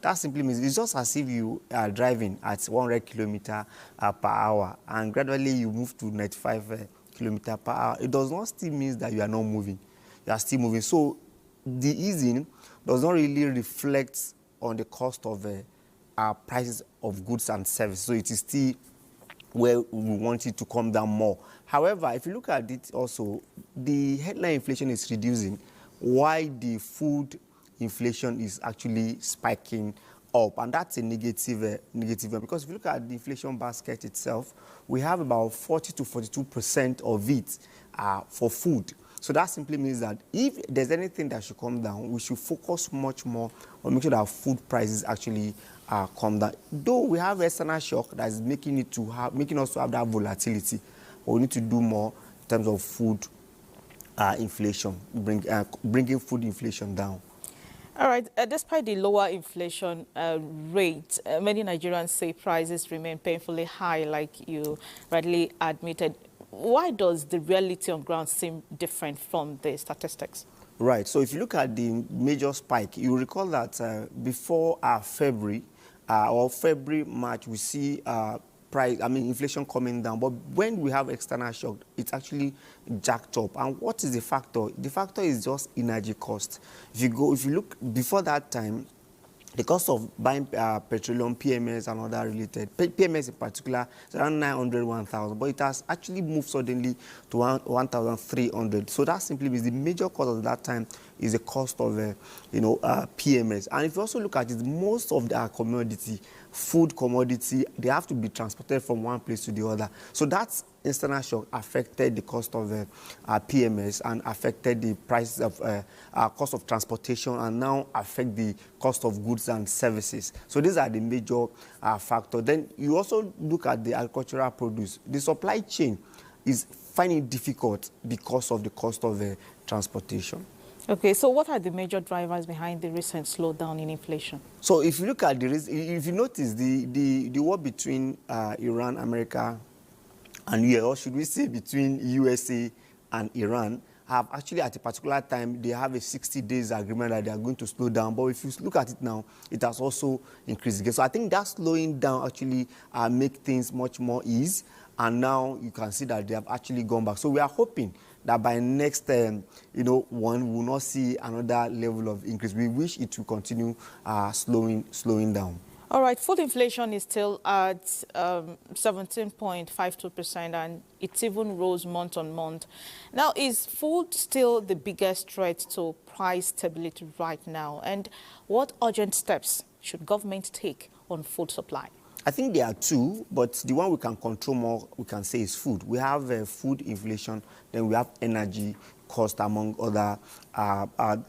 that simply means it's just as if you are driving at 100 kilometers per hour and gradually you move to 95 kilometers per hour. It does not still mean that you are not moving. You are still moving. So the easing does not really reflect on the cost of prices of goods and services. So it is still where we want it to come down more. However, if you look at it also, the headline inflation is reducing, while the food inflation is actually spiking up, and that's a negative because if you look at the inflation basket itself, we have about 40 to 42% of it for food. So that simply means that if there's anything that should come down, we should focus much more on making sure that food prices actually come down. Though we have external shock that is making us to have that volatility, but we need to do more in terms of food inflation, bringing food inflation down. All right. Despite the lower inflation rate, many Nigerians say prices remain painfully high, like you rightly admitted. Why does the reality on ground seem different from the statistics? Right. So if you look at the major spike, you recall that before February, March, we see inflation coming down. But when we have external shock, it's actually jacked up. And what is the factor? The factor is just energy cost. If you look before that time, the cost of buying petroleum, PMS and other related, PMS in particular, is around 900, 1,000, but it has actually moved suddenly to 1,300. So that simply means the major cost of that time is the cost of, PMS. And if you also look at it, most of the commodity, food commodity, they have to be transported from one place to the other. So that's external shock affected the cost of PMS and affected the prices of cost of transportation and now affect the cost of goods and services. So these are the major factors. Then you also look at the agricultural produce. The supply chain is finding it difficult because of the cost of transportation. Okay, so what are the major drivers behind the recent slowdown in inflation? So if you look at if you notice the war between Iran, America, and US, or should we say between USA and Iran, have actually at a particular time, they have a 60 days agreement that they are going to slow down. But if you look at it now, it has also increased again. So I think that slowing down actually make things much more easy. And now you can see that they have actually gone back. So we are hoping that by next, one will not see another level of increase. We wish it to continue slowing down. All right, food inflation is still at 17.52%, and it even rose month on month. Now, is food still the biggest threat to price stability right now? And what urgent steps should government take on food supply? I think there are two, but the one we can control more, we can say, is food. We have food inflation, then we have energy cost, among other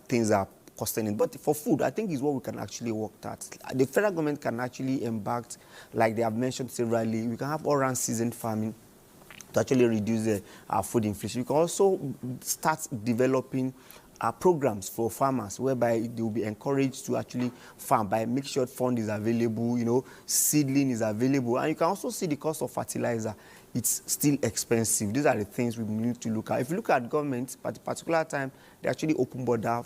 things that are costing it. But for food, I think is what we can actually work at. The federal government can actually embark, like they have mentioned severally, we can have all-round season farming to actually reduce food inflation. We can also start developing programs for farmers whereby they will be encouraged to actually farm by make sure fund is available, seedling is available. And you can also see the cost of fertilizer. It's still expensive. These are the things we need to look at. If you look at government, at a particular time, they actually open border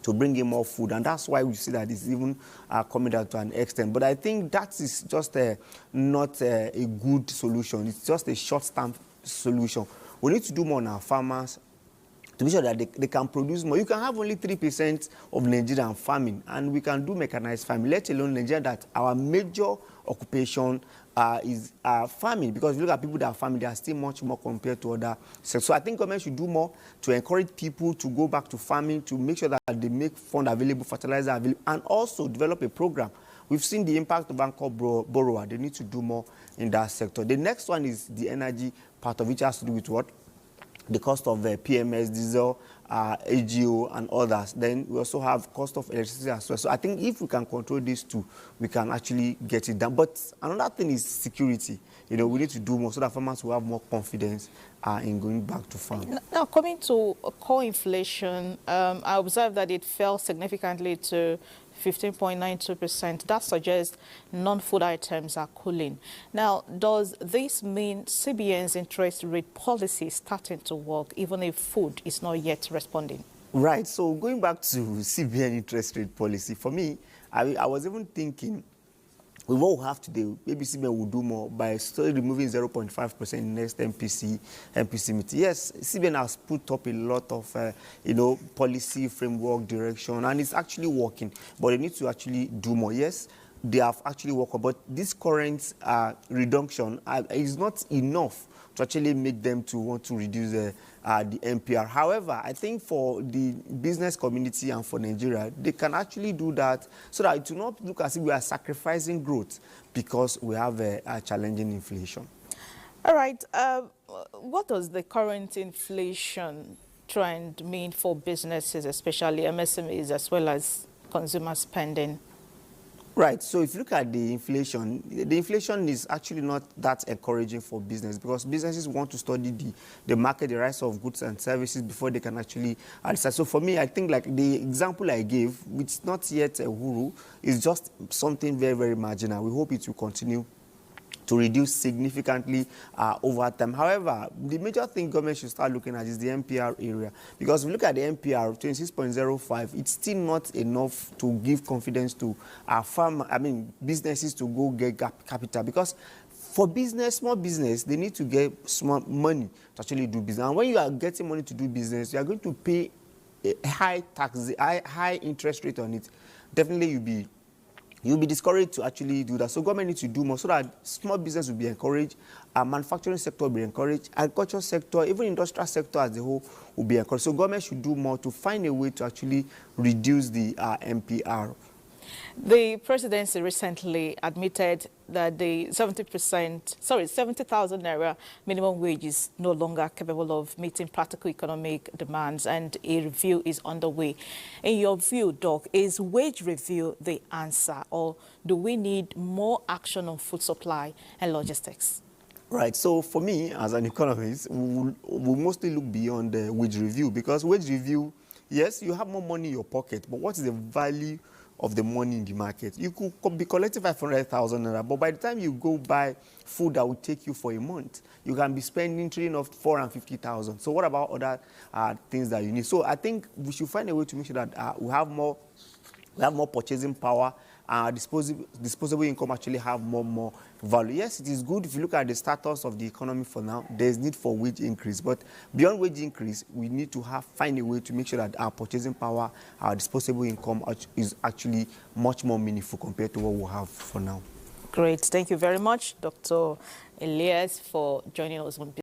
to bring in more food, and that's why we see that it's even coming down to an extent. But I think that is just not a good solution. It's just a short-term solution. We need to do more on our farmers to make sure that they can produce more. You can have only 3% of Nigerian farming, and we can do mechanized farming, let alone Nigeria, that our major occupation is farming. Because if you look at people that are farming, they are still much more compared to other sectors. So I think government should do more to encourage people to go back to farming, to make sure that they make fund available, fertilizer available, and also develop a program. We've seen the impact of anchor borrower. They need to do more in that sector. The next one is the energy part of it, has to do with what? The cost of PMS, diesel, AGO, and others. Then we also have cost of electricity as well. So I think if we can control these two, we can actually get it done. But another thing is security. We need to do more so that farmers will have more confidence in going back to farm. Now, coming to core inflation, I observed that it fell significantly to 15.92%. That suggests non-food items are cooling. Now, does this mean CBN's interest rate policy is starting to work, even if food is not yet responding? Right. So going back to CBN interest rate policy, for me, I was even thinking, with what we have today, maybe CBN will do more by still removing 0.5% in next MPC meeting. Yes, CBN has put up a lot of, policy, framework, direction, and it's actually working. But they need to actually do more. Yes, they have actually worked, but this current reduction is not enough to actually make them to want to reduce the NPR. However, I think for the business community and for Nigeria, they can actually do that so that it do not look as if we are sacrificing growth because we have a challenging inflation. All right. What does the current inflation trend mean for businesses, especially MSMEs, as well as consumer spending? Right. So if you look at the inflation is actually not that encouraging for business because businesses want to study the market, the rise of goods and services before they can actually decide. So for me, I think like the example I gave, which is not yet a guru, is just something very, very marginal. We hope it will continue to reduce significantly over time. However, the major thing government should start looking at is the NPR area. Because if you look at the NPR, 26.05, it's still not enough to give confidence to businesses to go get capital. Because for business, small business, they need to get small money to actually do business. And when you are getting money to do business, you are going to pay a high tax, high interest rate on it. Definitely you'll be discouraged to actually do that. So government needs to do more so that small business will be encouraged, manufacturing sector will be encouraged, agriculture sector, even industrial sector as a whole will be encouraged. So government should do more to find a way to actually reduce the NPR. The presidency recently admitted that the 70,000 naira minimum wage is no longer capable of meeting practical economic demands, and a review is underway. In your view, Doc, is wage review the answer, or do we need more action on food supply and logistics? Right. So for me, as an economist, we'll mostly look beyond the wage review, because wage review, yes, you have more money in your pocket, but what is the value of the money in the market? You could be collecting 500,000 naira, but by the time you go buy food that will take you for a month, you can be spending trading of 450,000. So what about other things that you need? So I think we should find a way to make sure that we have more purchasing power. Disposable income actually have more value. Yes, it is good if you look at the status of the economy for now. There's need for wage increase, but beyond wage increase, we need to find a way to make sure that our purchasing power, our disposable income is actually much more meaningful compared to what we have for now. Great. Thank you very much, Dr. Ilias, for joining us on